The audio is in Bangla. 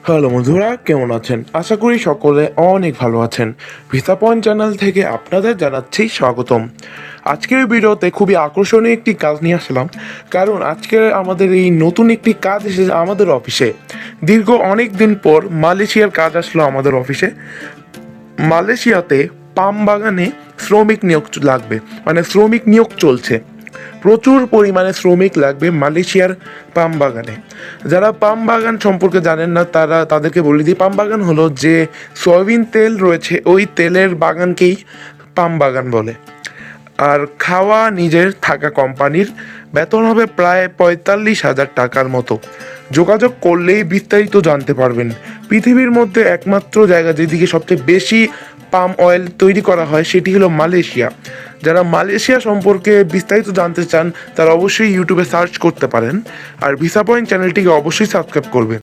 হ্যালো বন্ধুরা, কেমন আছেন? আশা করি সকলে অনেক ভালো আছেন। ভিসা পয়েন্ট চ্যানেল থেকে আপনাদের জানাচ্ছি স্বাগতম। আজকের ভিডিওতে খুবই আকর্ষণীয় একটি কাজ নিয়ে আসলাম, কারণ আজকে আমাদের এই নতুন একটি কাজ এসেছে আমাদের অফিসে। দীর্ঘ অনেক দিন পর মালয়েশিয়ার কাজ আসলো আমাদের অফিসে। মালয়েশিয়াতে পাম বাগানে শ্রমিক নিয়োগ লাগবে, মানে শ্রমিক নিয়োগ চলছে। প্রচুর পরিমাণে শ্রমিক লাগবে মালয়েশিয়ার পাম বাগানে। যারা পাম বাগান সম্পর্কে জানেন না তাদেরকে বলে দিই, পাম বাগান হলো যে সয়াবিন তেল রয়েছে ওই তেলের বাগানকেই পাম বাগান বলে। আর খাওয়া নিজের থাকা কোম্পানির, বেতন হবে প্রায় ৪৫,০০০ টাকার মতো। যোগাযোগ করলেই বিস্তারিত জানতে পারবেন। পৃথিবীর মধ্যে একমাত্র জায়গা যেদিকে সবচেয়ে বেশি পাম অয়েল তৈরি করা হয় সেটি হলো মালয়েশিয়া। যারা মালয়েশিয়া সম্পর্কে বিস্তারিত জানতে চান তারা অবশ্যই ইউটিউবে সার্চ করতে পারেন। আর ভিসা পয়েন্ট চ্যানেলটিকে অবশ্যই সাবস্ক্রাইব করবেন।